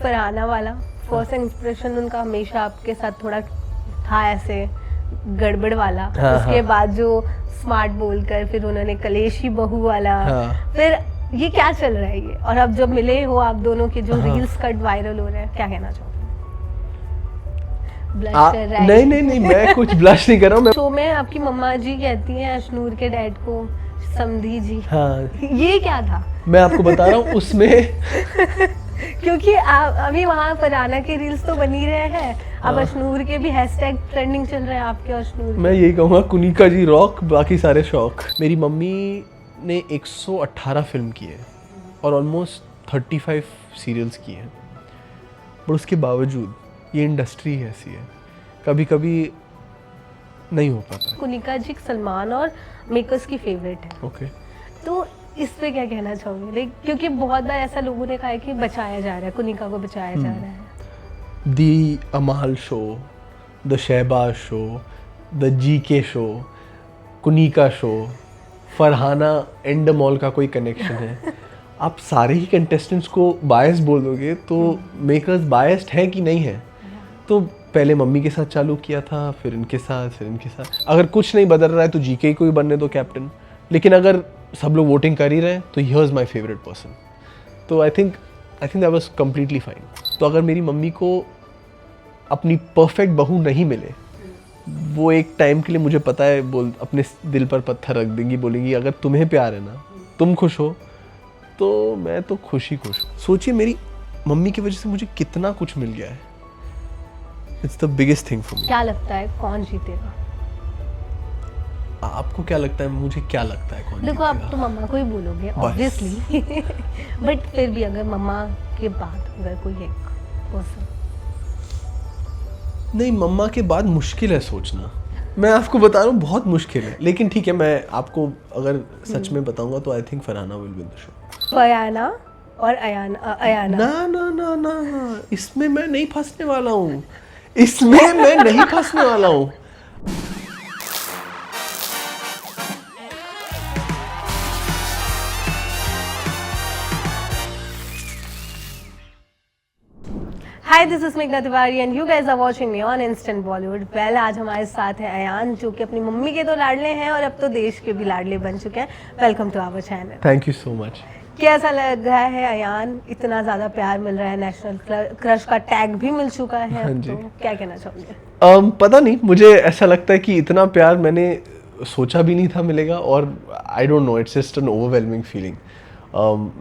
फरहाना वाला first inspiration उनका हमेशा आपके साथ थोड़ा था ऐसे गड़बड़ वाला, उसके बाद जो स्मार्ट बोलकर फिर उन्होंने कलेशी बहू वाला, फिर ये क्या चल रहा है ये, और अब जब मिले हो आप दोनों के जो रील्स कट वायरल हो रहे हैं, क्या कहना चाहोगे? ब्लश कर रहा है? नहीं मैं कुछ ब्लश नहीं कर रहा हूँ। शो में आपकी मम्मा जी कहती हैं अशनूर के डैड को समधी जी। हाँ, ये क्या था? मैं आपको बता रहा हूँ उसमें क्योंकि अभी वहाँ फरहाना के रील्स तो बन ही रहे हैं, अब अशनूर के भी हैशटैग ट्रेंडिंग चल रहे हैं आपके अशनूर। मैं यही कहूँगा कुनिका जी रॉक, बाकी सारे शौक। मेरी मम्मी ने 118 फिल्म की है और ऑलमोस्ट 35 सीरियल्स की हैं, पर उसके बावजूद ये इंडस्ट्री ऐसी है, कभी कभी नहीं हो पाता। कुनिका जी सलमान और मेकर्स की फेवरेट है। ओके, तो इस पे क्या कहना चाहोगे? लाइक क्योंकि बहुत बार ऐसा लोगों ने कहा है कि बचाया जा रहा है, कुनिका को बचाया जा रहा है। The Amaal show, the Shahbaz show, the GK show, Kunika show, Farhana Endemol का कोई कनेक्शन है? आप सारे ही कंटेस्टेंट्स को बायस बोल दोगे तो मेकर्स बायस्ड है कि नहीं है? तो पहले मम्मी के साथ चालू किया था, फिर इनके साथ, फिर इनके साथ। अगर कुछ नहीं बदल रहा है तो जीके को ही बनने दो कैप्टन, लेकिन अगर सब लोग वोटिंग कर ही रहे हैं तो he is my favourite person. तो I think that was completely fine. तो अगर मेरी मम्मी को अपनी परफेक्ट बहू नहीं मिले, वो एक टाइम के लिए मुझे पता है बोल अपने दिल पर पत्थर रख देंगी, बोलेंगी अगर तुम्हें प्यार है ना, तुम खुश हो तो मैं तो खुश ही खुश हूँ। सोचिए मेरी मम्मी की वजह से मुझे कितना कुछ मिल गया है। It's the biggest thing for me. क्या लगता है कौन जीतेगा? आपको क्या लगता है? मुझे क्या लगता है कौन देखो जीतेगा? आप तो मम्मा को ही बोलोगे ऑब्वियसली, बट फिर भी अगर मम्मा के बाद अगर कोई एक पर्सन। नहीं, मम्मा के बाद मुश्किल है सोचना। मैं आपको बता रहा हूँ बहुत मुश्किल है, लेकिन ठीक है, मैं आपको अगर सच में बताऊंगा तो I think Farhana will win the show. Farhana और अयाना। ना ना ना ना, इसमें मैं नहीं फंसने वाला हूँ, इसमें मैं नहीं फंसने वाला हूँ। हाय, दिस इज मेघना Tiwari and you guys are watching me on instant Bollywood. पहले आज हमारे साथ है अयान, जो कि अपनी मम्मी के तो लाडले हैं और अब तो देश के भी लाडले बन चुके हैं। Welcome to our channel. Thank you so much. कैसा लग रहा है अयान? इतना ज़्यादा प्यार मिल रहा है, नेशनल क्रश का टैग भी मिल चुका है अब तो क्या कहना चाहोगे? पता नहीं, मुझे ऐसा लगता है कि इतना प्यार मैंने सोचा भी नहीं था मिलेगा, और I don't know, it's just an overwhelming feeling.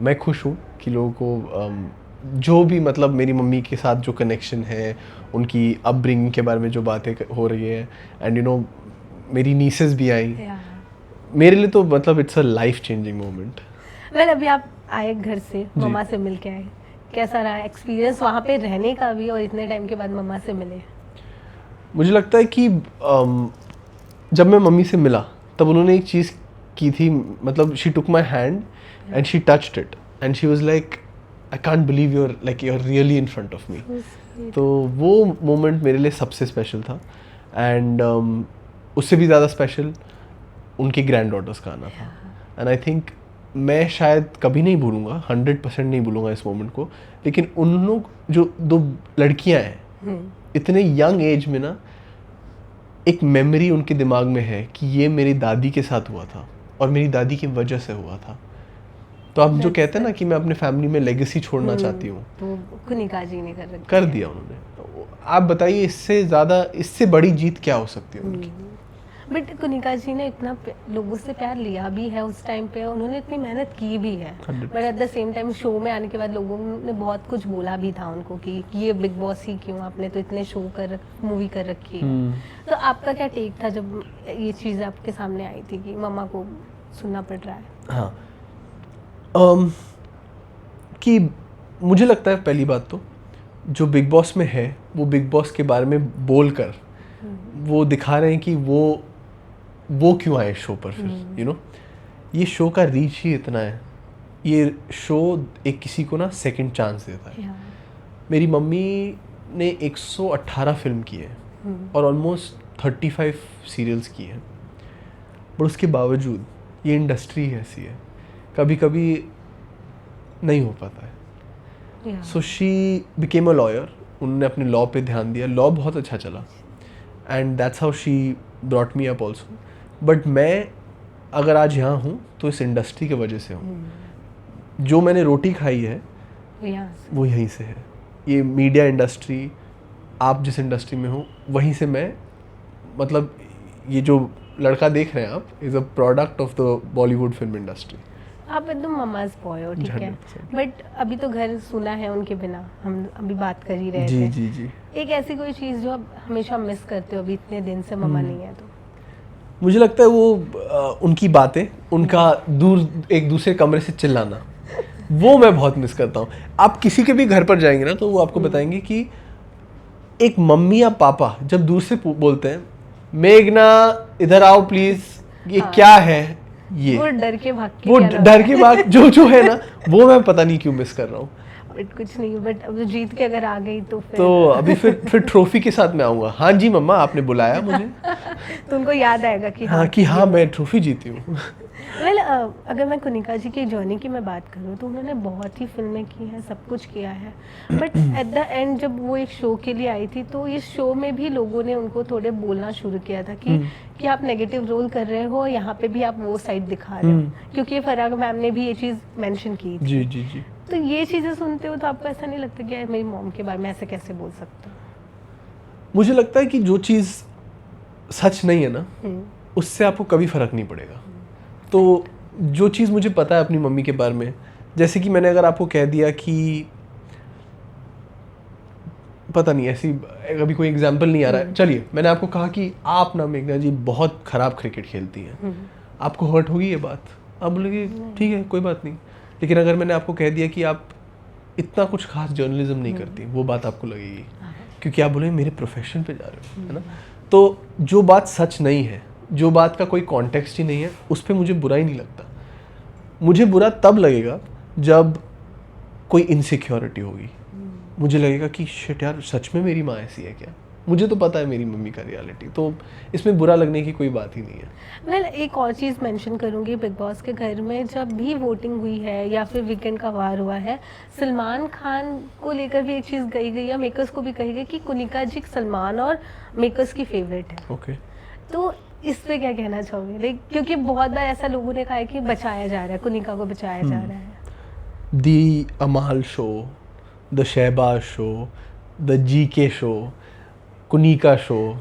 मैं खुश हूँ कि लोगों को जो भी मतलब मेरी मम्मी के साथ जो कनेक्शन है, उनकी अपब्रिंगिंग के बारे में जो बातें हो रही है, एंड यू नो मेरी नीसेस भी आई, मेरे लिए तो मतलब it's a life changing moment. Well, अभी आप आए घर से, मम्मा से मिल के आए, कैसा रहा एक्सपीरियंस वहाँ पे रहने का भी और इतने टाइम के बाद मम्मा से मिले? मुझे लगता है कि जब मैं मम्मी से मिला तब उन्होंने एक चीज़ की थी, मतलब she took my hand and she touched it and she was like I can't believe you're really in front of me. तो वो मोमेंट मेरे लिए सबसे स्पेशल था, एंड उससे भी ज़्यादा स्पेशल उनके ग्रैंड डॉटर्स का आना था। एंड आई थिंक मैं शायद कभी नहीं भूलूंगा, 100% नहीं भूलूंगा इस मोमेंट को। लेकिन उन लोग जो दो लड़कियां हैं इतने यंग एज में ना, एक मेमोरी उनके दिमाग में है कि ये मेरी दादी के साथ हुआ था और मेरी दादी की वजह से हुआ था। तो आप जो कहते हैं ना कि मैं अपने फैमिली में लेगेसी छोड़ना चाहती हूँ, तो कुनिका जी ने कर दिया उन्होंने। तो आप बताइए इससे ज़्यादा, इससे बड़ी जीत क्या हो सकती है उनकी? बट कुनिका जी ने इतना लोगों से प्यार लिया भी है उस टाइम पे, उन्होंने इतनी मेहनत की भी है, but at the same time show में आने के बाद लोगों ने बहुत कुछ बोला भी था उनको कि ये बिग बॉस ही क्यों, आपने तो इतने शो कर मूवी कर रखी है। तो आपका क्या टेक था जब ये चीज़ आपके सामने आई थी कि मम्मा को सुनना पड़ रहा है? हाँ, कि मुझे लगता है पहली बात तो जो बिग बॉस में है वो बिग बॉस के बारे में बोलकर वो दिखा रहे हैं कि वो क्यों आए शो पर। फिर यू नो ये शो का रीच ही इतना है, ये शो एक किसी को ना सेकंड चांस देता है। मेरी मम्मी ने 118 फिल्म की है और ऑलमोस्ट 35 सीरियल्स की है, पर उसके बावजूद ये इंडस्ट्री ऐसी है, कभी कभी नहीं हो पाता है। Yeah. So she became a lawyer. उन्होंने अपने लॉ पे ध्यान दिया, लॉ बहुत अच्छा चला, and that's how she brought me up also. But मैं अगर आज यहाँ हूँ तो इस इंडस्ट्री की वजह से हूँ. जो मैंने रोटी खाई है Yeah. वो यहीं से है. ये मीडिया इंडस्ट्री, आप जिस इंडस्ट्री में हो वहीं से मैं, मतलब ये जो लड़का देख रहे हैं आप is a product of the Bollywood film industry. आप एकदम ममाज बॉय हो, ठीक है. 100%. बट अभी तो घर सुना है उनके बिना, हम अभी बात कर ही रहे जी थे. जी जी. एक ऐसी कोई चीज़ जो आप हमेशा मिस करते हो अभी इतने दिन से ममा नहीं है तो? मुझे लगता है वो उनकी बातें, उनका दूर एक दूसरे कमरे से चिल्लाना, वो मैं बहुत मिस करता हूँ. आप किसी के भी घर पर जाएंगे ना तो वो आपको बताएंगे कि एक मम्मी या पापा जब दूर से बोलते हैं, मेघना इधर आओ प्लीज, ये हाँ. क्या है ये, वो डर के भाग के वो क्या डर के बाद जो है ना, वो मैं पता नहीं क्यों मिस कर रहा हूँ. बट कुछ नहीं, बट अब जीत के अगर आ गई तो फिर तो अभी फिर ट्रॉफी के साथ मैं आऊँगा. हाँ जी मम्मा, आपने बुलाया मुझे. तो उनको याद आएगा कि हाँ मैं ट्रॉफी जीती हूँ. वेल अगर मैं कुनिका जी की जर्नी की मैं बात करूँ तो उन्होंने बहुत ही फिल्में की हैं, सब कुछ किया है. बट एट द एंड जब वो एक शो के लिए आई थी तो इस शो में भी लोगों ने उनको थोड़े बोलना शुरू किया था कि आप नेगेटिव रोल कर रहे हो, यहाँ पे भी आप वो साइड दिखा रहे हो, क्योंकि फराग मैम ने भी ये चीज़ मेंशन की थी. जी जी जी. तो ये चीज़ें सुनते हो तो आपको ऐसा नहीं लगता कि यार मेरी मॉम के बारे में ऐसे कैसे बोल सकते हो? मुझे लगता है कि जो चीज़ सच नहीं है ना, उससे आपको कभी फ़र्क नहीं पड़ेगा. तो जो चीज़ मुझे पता है अपनी मम्मी के बारे में, जैसे कि मैंने अगर आपको कह दिया कि पता नहीं, ऐसी अभी कोई एग्जांपल नहीं आ रहा है, चलिए मैंने आपको कहा कि आप ना मेघना जी बहुत ख़राब क्रिकेट खेलती हैं, आपको हर्ट होगी ये बात, आप बोलेंगे ठीक है कोई बात नहीं. लेकिन अगर मैंने आपको कह दिया कि आप इतना कुछ खास जर्नलिज्म नहीं करती, वो बात आपको लगेगी, क्योंकि आप बोलेंगे मेरे प्रोफेशन पे जा रहे हो, है ना. तो जो बात सच नहीं है, जो बात का कोई कॉन्टेक्स्ट ही नहीं है, उस पर मुझे बुरा ही नहीं लगता. मुझे बुरा तब लगेगा जब कोई इनसिक्योरिटी होगी. मुझे लगेगा कि शिट यार, सच में मेरी माँ ऐसी है क्या. मुझे तो पता है मेरी मम्मी का रियलिटी, तो इसमें बुरा लगने की कोई बात ही नहीं है. वेल एक और चीज़ मेंशन करूंगी, बिग बॉस के घर में जब भी वोटिंग हुई है या फिर वीकेंड का वार हुआ है, सलमान खान को लेकर भी एक चीज़ कही गई है, मेकर्स को भी कही गई कि कुनिका जी सलमान और मेकर्स की फेवरेट है. ओके. तो इस पे क्या कहना चाहोगे? लाइक क्योंकि बहुत बार ऐसा लोगों ने कहा है कि बचाया जा रहा है, कुनिका को बचाया जा रहा है. The Amaal show, the Shahbaz show, the GK show, Kunika show,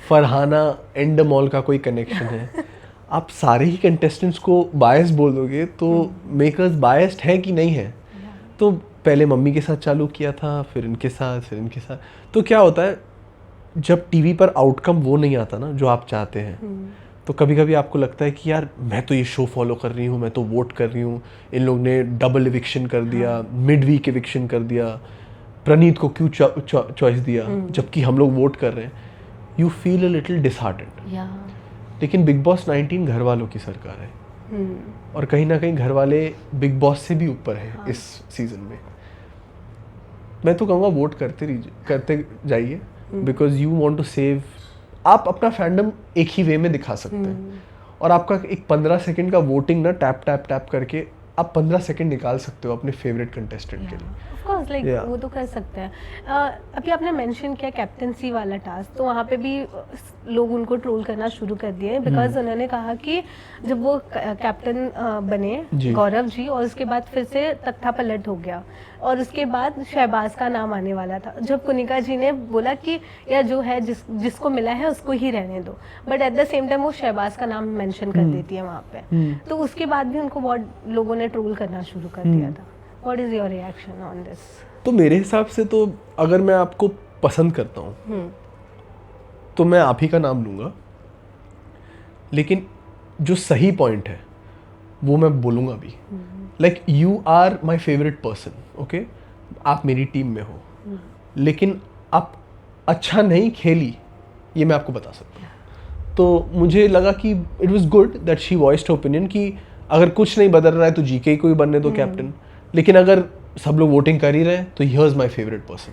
Farhana and मॉल का कोई कनेक्शन है. आप सारे ही कंटेस्टेंट्स को बायस बोल दोगे तो मेकर्स बायस्ड है कि नहीं है. तो पहले मम्मी के साथ चालू किया था, फिर इनके साथ, फिर इनके साथ. तो क्या होता है जब टीवी पर आउटकम वो नहीं आता ना जो आप चाहते हैं, तो कभी कभी आपको लगता है कि यार मैं तो ये शो फॉलो कर रही हूँ, मैं तो वोट कर रही हूँ, इन लोग ने डबल इविक्शन कर दिया, मिड वीक इविक्शन कर दिया, प्रणीत को क्यों चॉइस दिया जबकि हम लोग वोट कर रहे हैं. You feel a little disheartened. लेकिन बिग बॉस 19 घर वालों की सरकार है, और कहीं ना कहीं घर वाले बिग बॉस से भी ऊपर है इस सीजन में. मैं तो कहूँगा वोट करते जाइए, because you want to save. आप अपना फैंडम एक ही वे में दिखा सकते हैं, और आपका एक 15 सेकंड का वोटिंग ना टैप टैप टैप करके आप 15 सेकंड निकाल सकते हो अपने फेवरेट कंटेस्टेंट के लिए. ऑफ कोर्स, लाइक वो तो कर सकते हैं. अभी आपने मेंशन किया कैप्टनसी वाला टास्क, तो वहाँ पे भी लोग उनको ट्रोल करना शुरू कर दिए, बिकॉज उन्होंने कहा कि जब वो कैप्टन बने गौरव जी, और उसके बाद फिर से तख्ता पलट हो गया, और उसके बाद शहबाज का नाम आने वाला था, जब कुनिका जी ने बोला कि यार जो है जिसको मिला है उसको ही रहने दो, but at the same time वो शहबाज का नाम मेंशन कर देती है वहाँ पे. तो उसके बाद भी उनको बहुत लोगों ने ट्रोल करना शुरू कर दिया था. What is your reaction on this? तो मेरे हिसाब से तो अगर मैं आपको पसंद करता हूँ तो मैं आप ही का नाम लूँगा, लेकिन जो सही पॉइंट है वो मैं बोलूँगा भी. Like you are my favourite person, okay, आप मेरी टीम में हो, लेकिन आप अच्छा नहीं खेली ये मैं आपको बता सकता हूँ. तो मुझे लगा कि it was good that she voiced opinion कि अगर कुछ नहीं बदल रहा है तो जीके को ही बनने दो कैप्टन, लेकिन अगर सब लोग वोटिंग कर ही रहे हैं तो here is my favourite person.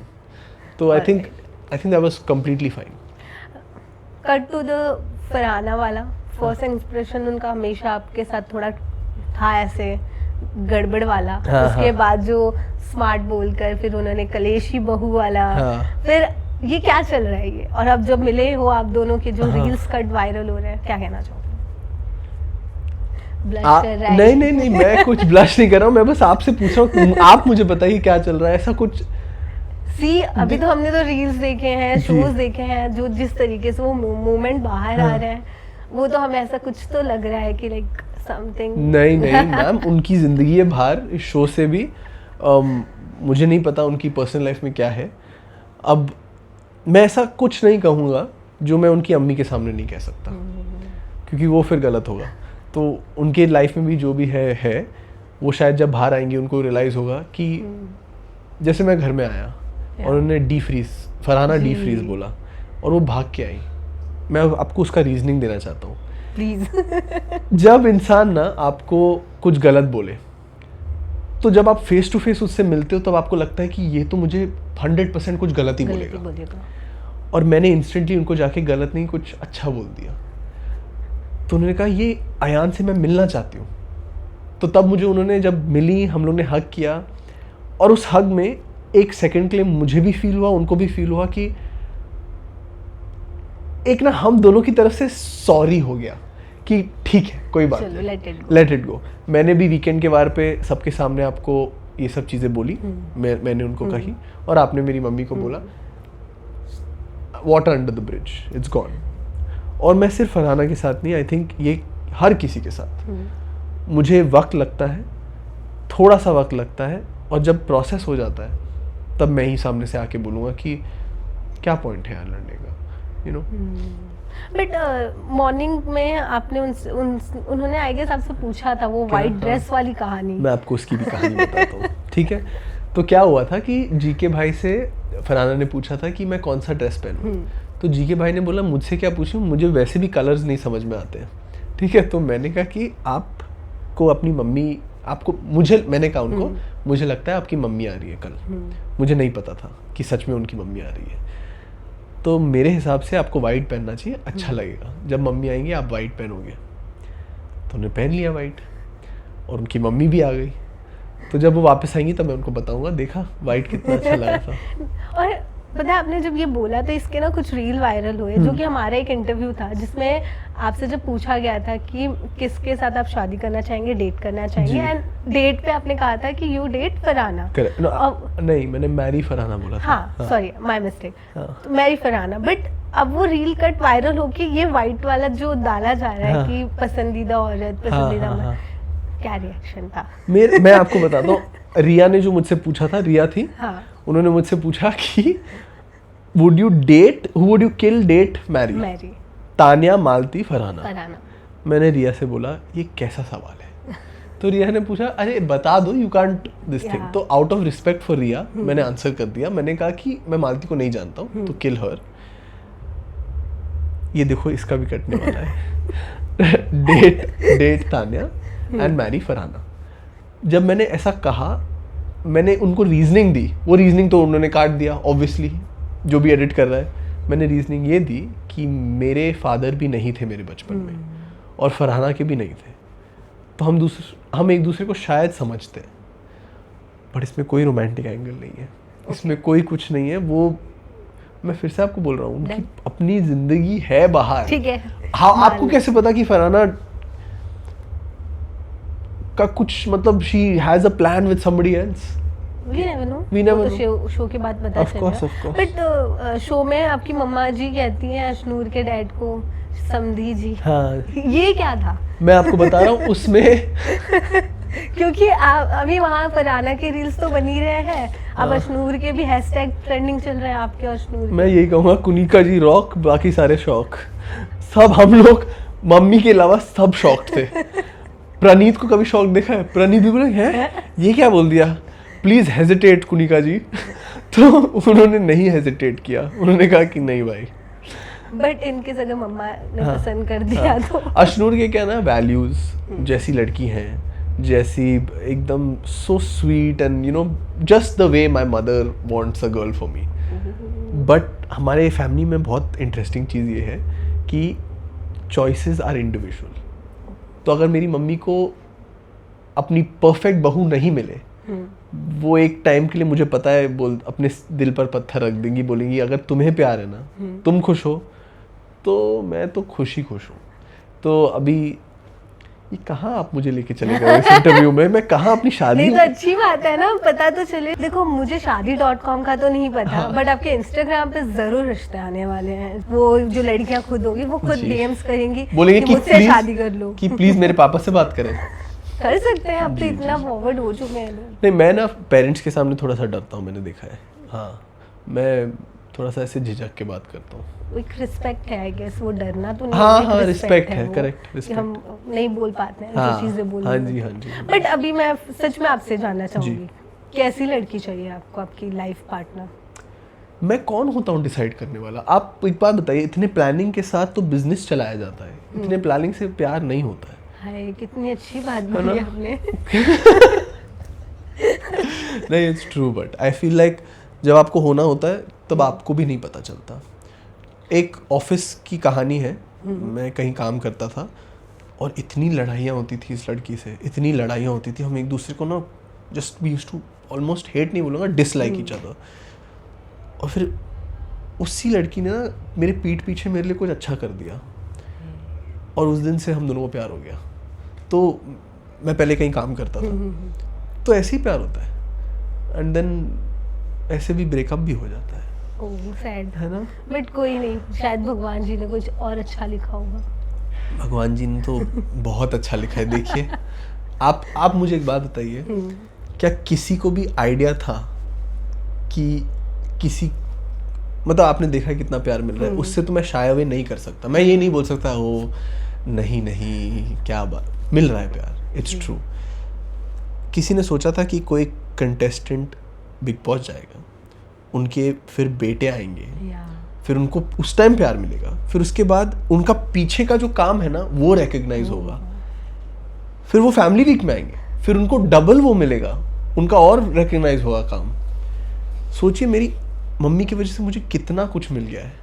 तो I think that was completely fine. Cut to the Farhana वाला फर्स्ट इंप्रेशन, उनका हमेशा आपके साथ थोड़ा था ऐसे गड़बड़ वाला, हाँ, उसके हाँ। बाद जो स्मार्ट बोलकर फिर उन्होंने कलेशी बहू वाला, हाँ। फिर ये क्या चल रहा है ये? और अब जब मिले हो आप दोनों के जो हाँ। रील्स कट वायरल हो रहे हैं, क्या कहना चाहोगे? ब्लश कर रहा है? नहीं नहीं नहीं, मैं कुछ ब्लश नहीं कर रहा हूँ, मैं बस आपसे पूछ रहा हूँ, आप मुझे बताइए क्या चल रहा है, ऐसा कुछ। सी अभी तो हमने तो रील्स देखे हैं, जी। शोज देखे हैं, जो जिस तरीके से वो मूवमेंट बाहर आ हाँ। रहा है, वो तो हमें ऐसा कुछ तो लग रहा है कि लाइक समथिंग। नहीं नहीं मैम, उनकी ज़िंदगी है बाहर, इस शो से भी मुझे नहीं पता उनकी पर्सनल लाइफ में क्या है। अब मैं ऐसा कुछ नहीं कहूँगा जो मैं उनकी अम्मी के सामने नहीं कह सकता, क्योंकि वो फिर गलत होगा। तो उनके लाइफ में भी जो भी है वो शायद जब बाहर आएंगे उनको रियलाइज़ होगा कि जैसे मैं घर में आया और उन्होंने the freeze, Farhana the freeze बोला और वो भाग के आई, मैं आपको उसका रीजनिंग देना चाहता हूँ। प्लीज। जब इंसान ना आपको कुछ गलत बोले, तो जब आप फेस टू फेस उससे मिलते हो तब आपको लगता है कि ये तो मुझे 100% कुछ गलत ही बोलेगा, और मैंने इंस्टेंटली उनको जाके गलत नहीं कुछ अच्छा बोल दिया। तो उन्होंने कहा ये अयान से मैं मिलना चाहती हूँ। तो तब मुझे उन्होंने जब मिली, हम लोग ने हग किया, और उस हग में एक सेकंड के लिए मुझे भी फील हुआ, उनको भी फील हुआ कि एक ना हम दोनों की तरफ से सॉरी हो गया कि ठीक है कोई बात नहीं, लेट इट गो। मैंने भी वीकेंड के वार पे सबके सामने आपको ये सब चीज़ें बोली, मैंने उनको कही, और आपने मेरी मम्मी को बोला water under the bridge, it's gone. और मैं सिर्फ फरहाना के साथ नहीं, आई थिंक ये हर किसी के साथ मुझे वक्त लगता है, थोड़ा सा वक्त लगता है, और जब प्रोसेस हो जाता है तब मैं ही सामने से आके बोलूँगा कि क्या पॉइंट है यार लड़ने का, यू नो। बट मॉर्निंग में आपने उन्होंने आई गेस आपसे पूछा था वो वाइट ड्रेस वाली कहानी। मैं आपको उसकी भी कहानी बताता हूँ, ठीक है। तो क्या हुआ था कि जीके भाई से फरहाना ने पूछा था कि मैं कौन सा ड्रेस पहनूं, तो जीके भाई ने बोला मुझसे क्या पूछूं, मुझे वैसे भी कलर्स नहीं समझ में आते हैं, ठीक है। तो मैंने कहा कि आपको अपनी मम्मी, आपको, मैंने कहा उनको मुझे लगता है आपकी मम्मी आ रही है कल। मुझे नहीं पता था कि सच में उनकी मम्मी आ रही है, तो मेरे हिसाब से आपको वाइट पहनना चाहिए, अच्छा लगेगा, जब मम्मी आएंगी आप वाइट पहनोगे। तो उन्होंने पहन लिया वाइट, और उनकी मम्मी भी आ गई। तो जब वो वापस आएंगी तब मैं उनको बताऊंगा, देखा वाइट कितना अच्छा लगा था। और पता है आपने जब ये बोला तो इसके ना कुछ रील वायरल हुए, जो कि हमारा एक इंटरव्यू था जिसमें आपसे जब पूछा गया था कि किसके साथ आप शादी करना चाहेंगे, डेट करना चाहेंगे, एंड डेट पे आपने कहा था कि यू डेट फरहाना। नहीं, मैंने मैरी फरहाना बोला था। हाँ, sorry, my mistake, Mary Farhana. But अब वो रील कट वायरल होके ये वाइट वाला जो डाला जा रहा है कि पसंदीदा औरत, पसंदीदा मर्द, क्या रिएक्शन था? मैं आपको बताता हूँ, रिया ने जो मुझसे पूछा था, रिया थी, उन्होंने मुझसे पूछा कि would you date, who would you kill, date, marry? Tania, Malti, Farhana. मैंने रिया से बोला ये कैसा सवाल है? तो रिया ने पूछा अरे बता दो, यू कांट दिस थिंग। तो आउट ऑफ रिस्पेक्ट फॉर रिया मैंने आंसर कर दिया, मैंने कहा कि मैं मालती को नहीं जानता हूँ, तो किल हर। ये देखो इसका भी कटने वाला है। डेट तानिया एंड मैरी फरहाना। जब मैंने ऐसा कहा, मैंने उनको रीजनिंग दी, वो रीजनिंग तो उन्होंने काट दिया ऑब्वियसली, जो भी एडिट कर रहा है। मैंने रीजनिंग ये दी कि मेरे फादर भी नहीं थे मेरे बचपन में, और फरहाना के भी नहीं थे, तो हम एक दूसरे को शायद समझते हैं, बट इसमें कोई रोमांटिक एंगल नहीं है, इसमें कोई कुछ नहीं है। वो मैं फिर से आपको बोल रहा हूँ, उनकी अपनी जिंदगी है बाहर, ठीक है। हाँ, आपको कैसे पता कि फरहाना का कुछ, मतलब she has a plan with somebody else? We never know. We never तो शो के बाद पता चलेगा। Of course. बट शो में आपकी मम्मा जी कहती हैं अशनूर के डैड को समधी जी। हाँ, ये क्या था? मैं आपको बता रहा हूँ उसमें क्योंकि अभी वहाँ फरहाना के रील्स तो बन ही रहे हैं, अब अशनूर के भी हैशटैग ट्रेंडिंग चल रहे हैं आपके अशनूर। मैं यही कहूँगा कुनिका जी रॉक, बाकी सारे शौक। सब हम लोग, मम्मी के अलावा सब शौक थे। प्रणीत को कभी शौक देखा है? प्रणीत भी बोले हैं ये क्या बोल दिया, प्लीज हेजिटेट कुनिका जी। तो उन्होंने नहीं हेजिटेट किया, उन्होंने कहा कि नहीं भाई। बट इनके जगह मम्मा ने पसंद कर दिया। तो अशनूर के क्या ना वैल्यूज, जैसी लड़की हैं, जैसी एकदम so sweet and you know just the way my mother wants a girl for me. But हमारे फैमिली में बहुत इंटरेस्टिंग चीज़ ये है कि चॉइसेस आर इंडिविजुअल। तो अगर मेरी मम्मी को अपनी परफेक्ट बहू नहीं मिले, वो एक टाइम के लिए मुझे पता है बोल अपने दिल पर पत्थर रख देंगी, बोलेंगी अगर तुम्हें प्यार है ना, तुम खुश हो तो मैं तो खुश ही खुश हूँ। तो अभी ये कहाँ आप मुझे लेके चले गए इस इंटरव्यू में, मैं कहाँ अपनी शादी नहीं तो अच्छी बात है ना, पता तो चले। देखो मुझे शादी.com का तो नहीं पता, बट आपके इंस्टाग्राम पे जरूर रिश्ते आने वाले हैं। वो जो लड़कियां खुद होगी वो खुद डीएम्स करेंगी, बोलेंगे कि मुझसे प्लीज शादी कर लो, कि प्लीज मेरे पापा से बात करें। कर सकते हैं, अब तो इतना फॉरवर्ड हो चुके हैं लोग। नहीं, मैं ना पेरेंट्स के सामने थोड़ा सा डरता हूँ, मैंने देखा है। हाँ, मैं थोड़ा सा ऐसे झिझक के बात करता हूँ। एक रिस्पेक्ट है आई गेस, वो डरना तो नहीं। हाँ एक हाँ, respect रिस्पेक्ट है, वो, करेक्ट, कि रिस्पेक्ट। हम नहीं बोल पाते हैं हाँ, जो चीजें बोलनी हाँ जी, होती हाँ जी। हैं। बट अभी मैं सच में आपसे जानना चाहूंगी, कैसी लड़की चाहिए आपको आपकी लाइफ पार्टनर? मैं कौन होता हूँ डिसाइड करने वाला? आप एक बात बताइए, इतने प्लानिंग के साथ तो बिजनेस चलाया जाता है, इतने प्लानिंग से प्यार नहीं होता है। हाय कितनी अच्छी बात बोली आपने। नहीं, it's true, but I feel like जब आपको होना होता है तब आपको भी नहीं पता चलता। एक ऑफिस की कहानी है, मैं कहीं काम करता था और इतनी लड़ाइयाँ होती थी इस लड़की से, इतनी लड़ाइयाँ होती थी, हम एक दूसरे को ना just we used to almost hate नहीं बोलूँगा, डिसलाइक ईच अदर। और फिर उसी लड़की ने ना मेरे पीठ पीछे मेरे लिए कुछ अच्छा कर दिया और उस दिन से हम दोनों को प्यार हो गया। तो मैं पहले कहीं काम करता था, तो ऐसे ही प्यार होता है, एंड देन ऐसे भी ब्रेकअप भी हो जाता है। ओह सैड है ना? बट कोई नहीं, शायद भगवान जी ने कुछ और अच्छा लिखा होगा। भगवान जी ने तो बहुत अच्छा लिखा है। देखिए, आप मुझे एक बात बताइए, क्या किसी को भी आइडिया था कि किसी मतलब आपने देखा है कितना प्यार मिल रहा है, उससे तो मैं शाय अवे नहीं कर सकता। मैं ये नहीं बोल सकता हो नहीं नहीं क्या बात, मिल रहा है प्यार, इट्स ट्रू। किसी ने सोचा था कि कोई कंटेस्टेंट बिग बॉस जाएगा, उनके फिर बेटे आएंगे, फिर उनको उस टाइम प्यार मिलेगा, फिर उसके बाद उनका पीछे का जो काम है ना वो रिकग्नाइज होगा, फिर वो फैमिली वीक में आएंगे, फिर उनको डबल वो मिलेगा, उनका और रिकग्नाइज होगा काम। सोचिए मेरी मम्मी की वजह से मुझे कितना कुछ मिल गया है।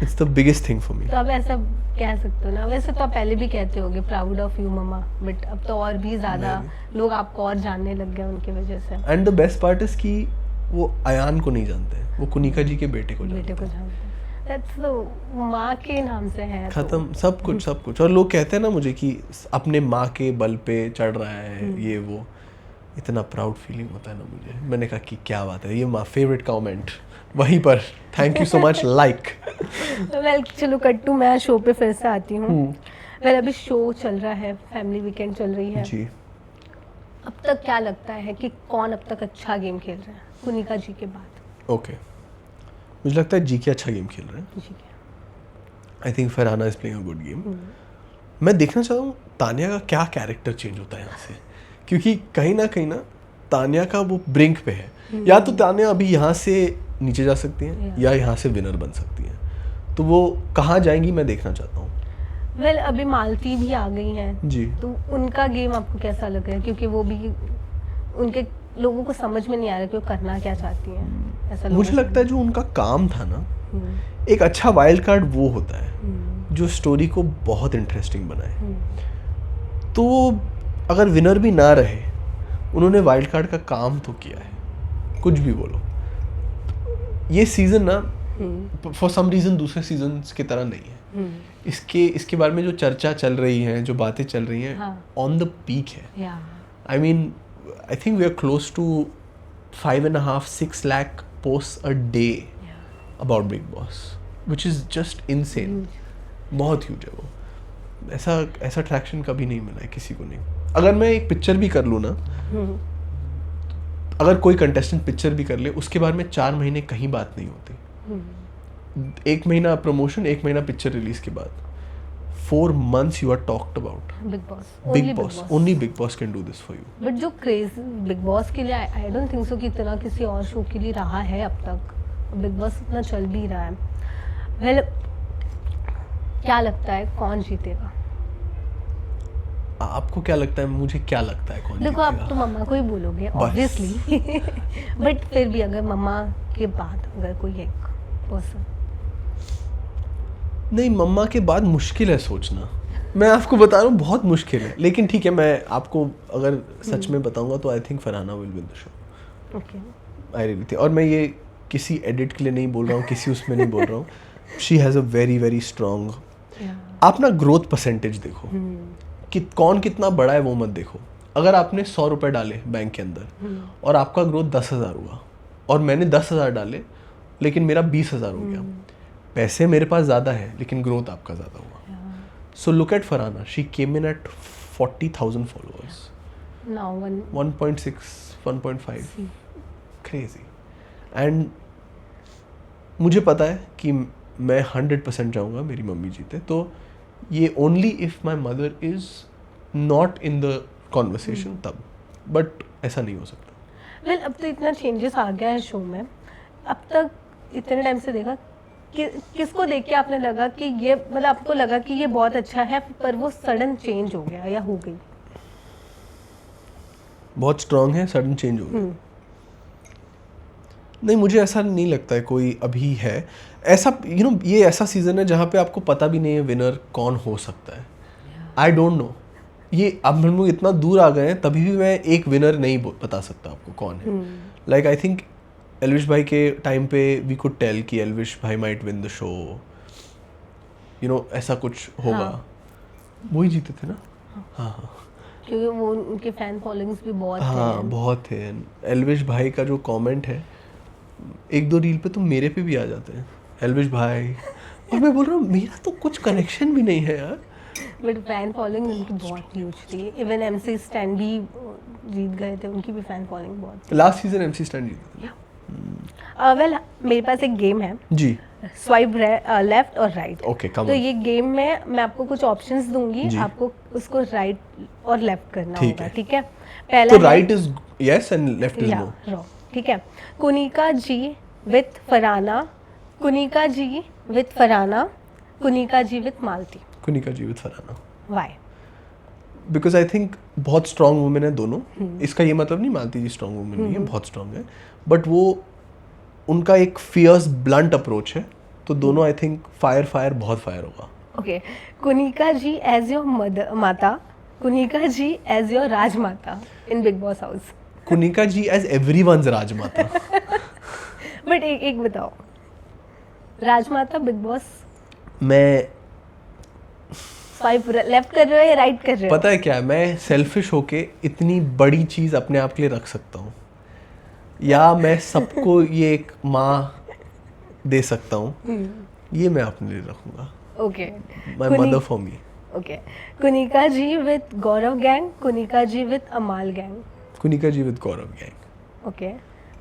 It's the biggest thing for me. तो अब ऐसा कह सकते हो ना, वैसे तो आप पहले भी कहते होगे proud of you mama, but अब तो और भी ज्यादा लोग आपको और जानने लग गए उनकी वजह से। And the best part is कि वो अयान को नहीं जानते, वो कुनिका जी के बेटे को जानते हैं। दैट्स द माँ के नाम से है, खत्म सब कुछ सब कुछ। और लोग कहते हैं ना मुझे कि अपने माँ के बल पे चढ़ रहा है ये वो, इतना प्राउड फीलिंग होता है ना मुझे। मैंने कहा कि क्या बात है, ये माय फेवरेट कमेंट वहीं पर, thank you so much like. Well चलो कट्टू, मैं शो पे फिर से आती हूँ। वेल अभी शो चल रहा है, फैमिली वीकेंड चल रही है जी। अब तक क्या लगता है कि कौन अब तक अच्छा गेम खेल रहा है कुनिका जी के बाद? ओके, मुझे लगता है जीके अच्छा गेम खेल रहे हैं। I think Farhana is playing a good game. मैं देखना चाहता हूँ तानिया का क्या कैरेक्टर चेंज होता है यहाँ से, क्योंकि कहीं ना तानिया का वो ब्रिंक पे है। या तो तानिया अभी यहाँ से नीचे जा सकती हैं या यहाँ से विनर बन सकती हैं, तो वो कहाँ जाएंगी मैं देखना चाहता हूँ। वेल अभी मालती भी आ गई हैं जी, तो उनका गेम आपको कैसा लग रहा है? क्योंकि वो भी उनके लोगों को समझ में नहीं आ रहा कि वो करना क्या चाहती हैं। ऐसा मुझे लगता है जो उनका काम था ना, एक अच्छा वाइल्ड कार्ड वो होता है जो स्टोरी को बहुत इंटरेस्टिंग बनाए। तो अगर विनर भी ना रहे, उन्होंने वाइल्ड कार्ड का काम तो किया है, कुछ भी बोलो। ये सीजन ना फॉर सम रीजन दूसरे सीजन्स की तरह नहीं है। इसके बारे में जो चर्चा चल रही है, जो बातें चल रही हैं, ऑन द पीक है। I mean I think we are close to 5.5-6 lakh post a day about Bigg Boss, which is just insane. बहुत ह्यूज है वो। ऐसा ट्रैक्शन कभी नहीं मिला है किसी को नहीं। अगर मैं एक पिक्चर भी कर लूँ ना, अगर कोई कंटेस्टेंट पिक्चर भी कर ले, उसके बारे में 4 महीने कहीं बात नहीं होती। 1 महीना प्रमोशन, 1 महीना पिक्चर रिलीज के बाद, 4 months you are talked about. Big Boss. Only Big Boss can do this for you. But जो क्रेज बिग बॉस के लिए आई डोंट थिंक सो कि इतना किसी और शो के लिए रहा है अब तक। बिग बॉस इतना चल भी रहा है। वेल क्या लगता है कौन जीतेगा? आपको क्या लगता है? मुझे क्या लगता है कौन जीतेगा? देखो आप तो मम्मा को ही बोलोगे ऑब्वियसली, बट फिर भी अगर मम्मा के बाद अगर कोई एक पर्सन। नहीं, मम्मा के बाद मुश्किल है सोचना। मैं आपको बता रहा हूँ बहुत मुश्किल है, लेकिन ठीक है, मैं आपको अगर सच में बताऊंगा तो I think Farhana will win the show. Okay, I really think, और मैं ये किसी एडिट के लिए नहीं बोल रहा हूँ, किसी उसमें नहीं बोल रहा हूँ, she has a very very strong. आप ना ग्रोथ परसेंटेज देखो कि कौन कितना बड़ा है वो मत देखो। अगर आपने 100 रुपये डाले बैंक के अंदर और आपका ग्रोथ 10,000 हुआ, और मैंने 10,000 डाले लेकिन मेरा 20,000 हो गया, पैसे मेरे पास ज़्यादा है लेकिन ग्रोथ आपका ज़्यादा हुआ। So look at Farhana. She came in at 40,000 followers. now 1.6, 1.5. Crazy. And मुझे पता है कि मैं 100% चाहूँगा मेरी मम्मी जीते, तो ये only if my mother is not in the conversation तब, but ऐसा नहीं हो सकता। वेल अब तो इतना चेंजेस आ गया है शो में, अब तक इतने टाइम से देखा किसको देख के आपने लगा कि ये, मतलब आपको लगा कि ये बहुत अच्छा है पर वो सडन चेंज हो गया या हो गई? बहुत स्ट्रांग है, सडन चेंज हो गया। नहीं, मुझे ऐसा नहीं लगता है कोई अभी है ऐसा, ये ऐसा सीजन है जहाँ पे आपको पता भी नहीं है विनर कौन हो सकता है। आई डोंट नो, ये अब हम लोग इतना दूर आ गए हैं तभी भी मैं एक विनर नहीं बता सकता आपको कौन है। लाइक आई थिंक एल्विश भाई के टाइम पे वी कुड टेल कि एल्विश भाई माइट विन द शो, ऐसा कुछ होगा। हाँ। वही जीते थे ना। हाँ, क्योंकि वो उनके फैन फॉलोइंग्स भी बहुत हाँ बहुत थे। एल्विश भाई का जो कमेंट है, एक दो रील पे तो मेरे पे भी आ जाते हैं एल्विश भाई, और मैं बोल रहा हूँ मेरा तो कुछ कनेक्शन भी नहीं है यार। बट फैन फॉलोइंग उनकी बहुत ह्यूज थी। इवन एमसी स्टैंड भी जीत गए थे, उनकी भी फैन फॉलोइंग बहुत थी। लास्ट सीजन एमसी स्टैंड जीते थे। वेल मेरे पास एक गेम है जी, स्वाइप लेफ्ट और राइट। ओके, कम तो ये गेम में मैं आपको कुछ ऑप्शंस दूंगी, जी। आपको उसको राइट और लेफ्ट करना ठीक होगा, है। ठीक है? पहला तो right is yes and left is no. Wrong, ठीक है? Kunika ji with Farhana, Kunika ji with Farhana, Kunika ji with Malti. Kunika ji with Farhana, why? Because I think बहुत स्ट्रॉन्ग वुमेन है दोनों। इसका ये मतलब नहीं मालती जी स्ट्रॉन्ग वुमेन नहीं है, बहुत स्ट्रॉन्ग है, बट वो उनका एक फियर्स ब्लंट अप्रोच है, तो दोनों आई थिंक फायर बहुत फायर होगा। Okay, Kunika ji as your mother माता, कुनिका जी एज योर राजमाता in Bigg Boss house. Kunika ji as everyone's राजमाता। बट एक बताओ, राजमाता बिग बॉस मैं स्वाइप लेफ्ट कर रहे हो या राइट कर रहे हो? पता है क्या है, मैं सेल्फिश होके इतनी बड़ी चीज़ अपने आप के लिए रख सकता हूँ, या मैं सबको ये एक माँ दे सकता हूँ, ये मैं अपने लिए रखूँगा। Okay, my mother for me. Okay, Kunika ji with Gaurav gang, Kunika ji with Amaal gang. Kunika ji with Gaurav gang. Okay,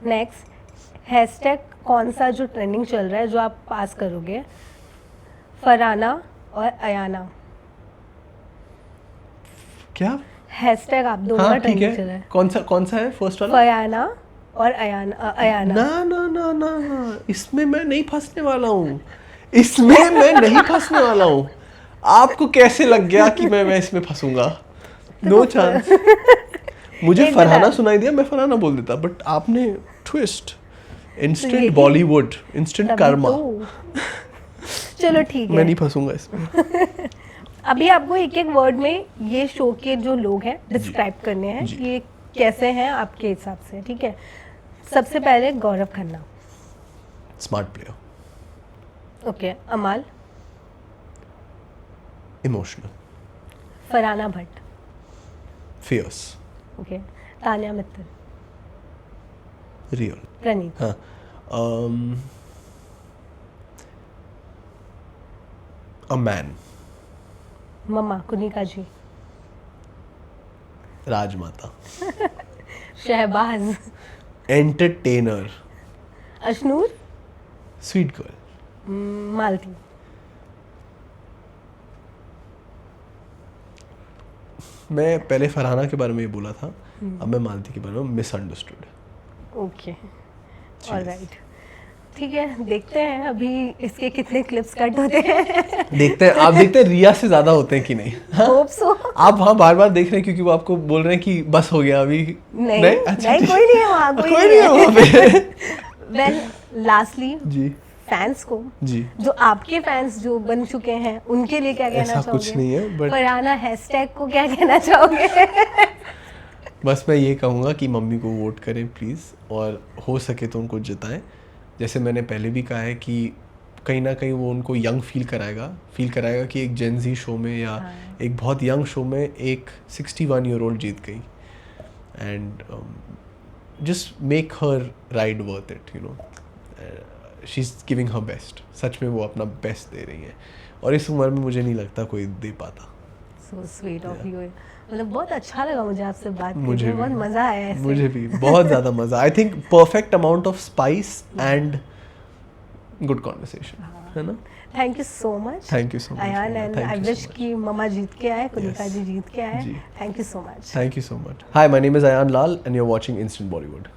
next hashtag कौन सा जो ट्रेंडिंग चल रहा है जो आप पास करोगे? फरहाना और अयाना। क्या? हैशटैग आप दोनों का हाँ ठीक ट्रेंडिंग चल रहा है, है। कौन सा है फर्स्ट वाला? फरहाना और अयाना। ना ना ना ना ना, इसमें मैं नहीं फंसने वाला हूँ, इसमें मैं नहीं फंसने वाला हूँ। आपको कैसे लग गया कि मैं इसमें फंसूंगा? No chance. मुझे एक फरहाना बता। सुनाई दिया, मैं फरहाना बोल देता, बट आपने ट्विस्ट, यही- इंस्टेंट बॉलीवुड, इंस्टेंट तभी कर्मा। तो। चलो ठीक मैं है, नहीं फंसूंगा इसमें। अभी आपको एक एक वर्ड में ये शो के जो लोग हैं डिस्क्राइब करने हैं, जी। ये कैसे हैं आपके हिसाब से, ठीक है? सबसे पहले Gaurav Khanna. Smart player. Okay, Amaal. Emotional. Farhana Bhatt. Fierce. Okay, Tanya Mittal. Real. Praneet. हाँ, अ मैन। मम्मा कुनिका जी। राजमाता। Shahbaz. Entertainer. Ashnoor. Sweet girl. Malti. मैं पहले फरहाना के बारे में ये बोला था, अब मैं मालती के बारे में मिसअंडरस्टूड। ओके, ऑलराइट, ठीक है, देखते हैं अभी इसके कितने क्लिप्स कट होते हैं। देखते हैं, आप देखते हैं रिया से ज्यादा होते हैं कि नहीं? Hope so. आप वहाँ बार बार देख रहे हैं क्योंकि वो आपको बोल रहे हैं कि बस हो गया अभी। नहीं अच्छा, नहीं, ठीक। कोई नहीं है वहाँ, कोई नहीं है वहाँ पे। वेल लास्टली जी, फैंस को, जी, जो आपके फैंस जो बन चुके हैं उनके लिए क्या कहना ऐसा चाहोगे? कुछ नहीं है, बट फरहाना हैशटैग को क्या कहना चाहोगे? बस मैं ये कहूँगा कि मम्मी को वोट करें प्लीज़, और हो सके तो उनको जिताएं। जैसे मैंने पहले भी कहा है कि कहीं ना कहीं वो उनको यंग फील कराएगा कि एक जेन ज़ी शो में या एक बहुत यंग शो में एक 61 ईयर ओल्ड जीत गई, and just make her ride worth it, you know. She is giving her best, सच में वो अपना बेस्ट दे रही हैं, और इस उम्र में मुझे नहीं लगता कोई दे पाता। So sweet of you. मतलब बहुत अच्छा लगा मुझे आपसे बात मुझे करके, भी। बहुत मजा आया ऐसे। मुझे भी बहुत ज़्यादा मज़ा। I think perfect amount of spice and good conversation, है ना? Thank you so much Thank you so much, Ayaan, Mona. And Thank I you so wish much. कि मम्मा जीत के आए, कुनिका Yes. जी जीत के आए। जी। Thank you so much. Thank you so much. Hi, my name is Ayan Lal and you're watching Instant Bollywood.